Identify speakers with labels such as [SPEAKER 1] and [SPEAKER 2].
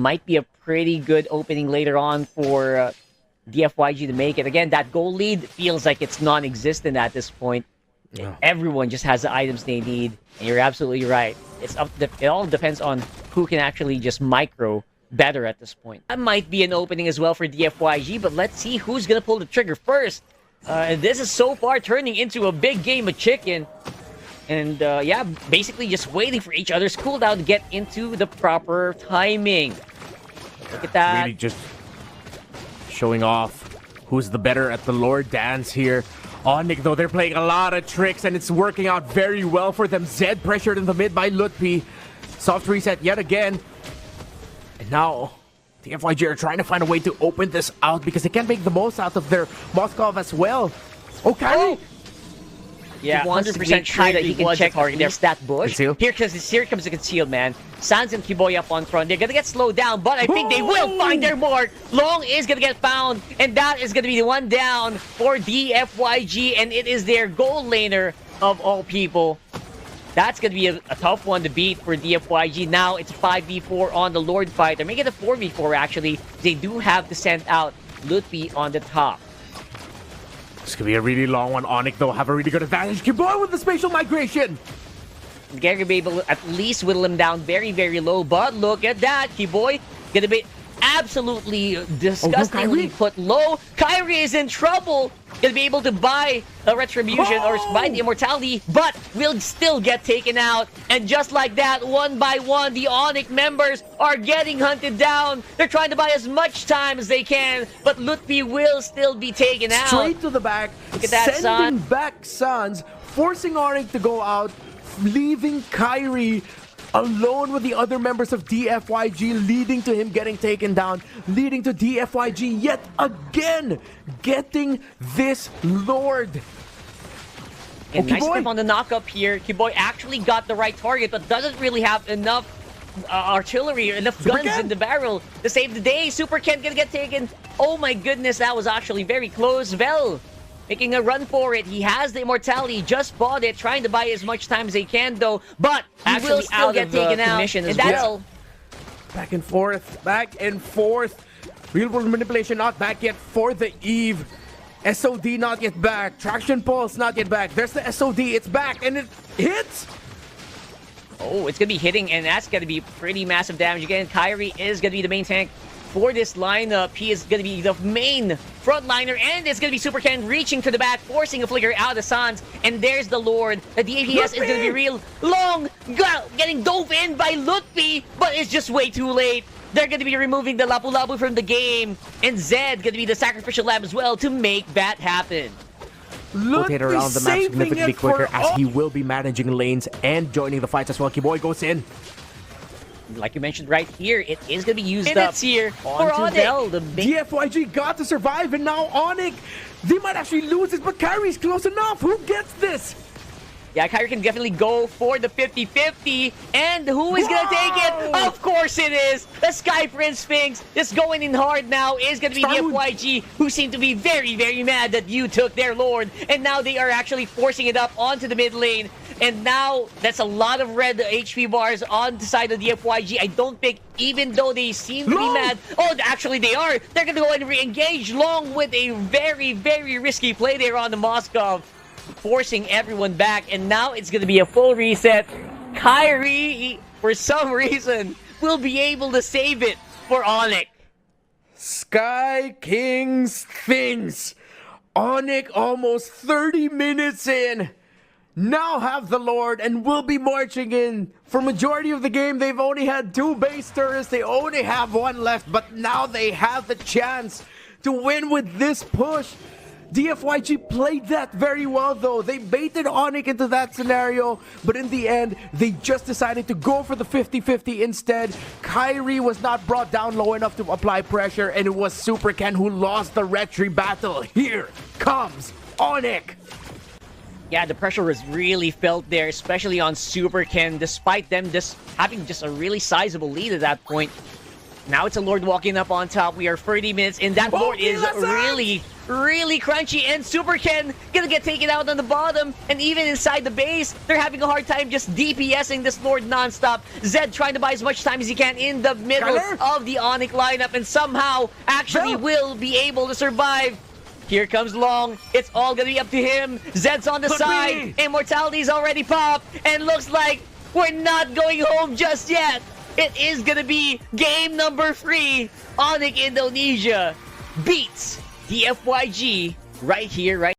[SPEAKER 1] might be a pretty good opening later on for DFYG to make it. Again, that goal lead feels like it's non-existent at this point.
[SPEAKER 2] Yeah.
[SPEAKER 1] Everyone just has the items they need, and you're absolutely right. It all depends on who can actually just micro better at this point. That might be an opening as well for DFYG, but let's see who's gonna pull the trigger first. This is so far turning into a big game of chicken. And yeah, basically just waiting for each other's cooldown to get into the proper timing. Look at that.
[SPEAKER 2] Really just showing off who's the better at the Lord dance here. Onic, though, they're playing a lot of tricks, and it's working out very well for them. Zed pressured in the mid by Lutpi. Soft reset yet again. And now, the FYG are trying to find a way to open this out because they can't make the most out of their Moskov as well. Oh, Kyrie!
[SPEAKER 1] Yeah, 100% sure that he can check their stat bush.
[SPEAKER 2] Conceal.
[SPEAKER 1] Here comes the conceal, man. Sans and Kiboy up on front. They're gonna get slowed down, but I think they will find their mark. Long is gonna get found, and that is gonna be the one down for DFYG, and it is their goal laner of all people. That's gonna be a tough one to beat for DFYG. Now it's 5v4 on the Lord fight. They're making it a 4v4 actually. They do have to send out Lutpi on the top.
[SPEAKER 2] This could be a really long one. Onic, though, have a really good advantage. Kiboy with the spatial migration.
[SPEAKER 1] Gary be able to at least whittle him down very, very low. But look at that. Kiboy gonna be absolutely disgustingly put low. Kyrie is in trouble. Gonna be able to buy a retribution or buy the immortality, but will still get taken out. And just like that, one by one, the Onic members are getting hunted down. They're trying to buy as much time as they can, but Lutpi will still be taken out.
[SPEAKER 2] Straight to the back.
[SPEAKER 1] Look at that,
[SPEAKER 2] sending back Sans, forcing Onic to go out, leaving Kyrie alone with the other members of DFYG, leading to him getting taken down, leading to DFYG yet again getting this Lord.
[SPEAKER 1] And nice step on the knock-up here. Kiboy actually got the right target, but doesn't really have enough artillery or enough guns in the barrel to save the day. Super Ken gonna get taken. Oh my goodness, that was actually very close. Vel making a run for it. He has the immortality, just bought it, trying to buy as much time as he can though, but he will still get taken out. And that's
[SPEAKER 2] back and forth, back and forth. Real world manipulation not back yet for the Eve. SOD not yet back. Traction pulse not yet back. There's the SOD, it's back and it hits.
[SPEAKER 1] Oh, it's gonna be hitting, and that's gonna be pretty massive damage again. Kyrie is gonna be the main tank for this lineup. He is going to be the main frontliner, and it's going to be Super Ken reaching to the back, forcing a flicker out of Sans, and there's the Lord. The DPS is going to be real long, getting dove in by Lutpi, but it's just way too late. They're going to be removing the Lapu Lapu from the game, and Zed going to be the sacrificial lamb as well to make that happen.
[SPEAKER 2] Rotate around the map significantly quicker as he will be managing lanes and joining the fights as well. Kiboy goes in.
[SPEAKER 1] Like you mentioned right here, it is going to be used up here for
[SPEAKER 2] Onic. DFYG got to survive, and now Onic, they might actually lose it, but Kyrie's close enough. Who gets this?
[SPEAKER 1] Yeah, Kyrie can definitely go for the 50-50, and who is going to take it? Of course it is! The Sky Prince Sphinx just going in hard now is going to be DFYG, who seem to be very, very mad that you took their Lord, and now they are actually forcing it up onto the mid lane. And now, that's a lot of red HP bars on the side of the FYG. I don't think, even though they seem to be mad... Oh, actually they are! They're gonna go and re-engage Long with a very, very risky play there on the Moskov, forcing everyone back. And now it's gonna be a full reset. Kyrie, for some reason, will be able to save it for Onic.
[SPEAKER 2] Sky King's things. Onic almost 30 minutes in. Now have the Lord and will be marching in. For majority of the game, they've only had 2 base turrets. They only have 1 left, but now they have the chance to win with this push. DFYG played that very well though. They baited Onic into that scenario, but in the end, they just decided to go for the 50-50 instead. Kyrie was not brought down low enough to apply pressure, and it was Super Ken who lost the retry battle. Here comes Onic.
[SPEAKER 1] Yeah, the pressure was really felt there, especially on Super Ken, despite them just having just a really sizable lead at that point. Now it's a Lord walking up on top. We are 30 minutes, and that Lord is really crunchy. And Super Ken gonna get taken out on the bottom, and even inside the base, they're having a hard time just DPSing this Lord nonstop. Zed trying to buy as much time as he can in the middle of the Onic lineup, and somehow actually will be able to survive. Here comes Long. It's all gonna be up to him. Zed's on the side. Immortality's already popped, and looks like we're not going home just yet. It is gonna be game number 3. Onic Indonesia beats the FYG right here, right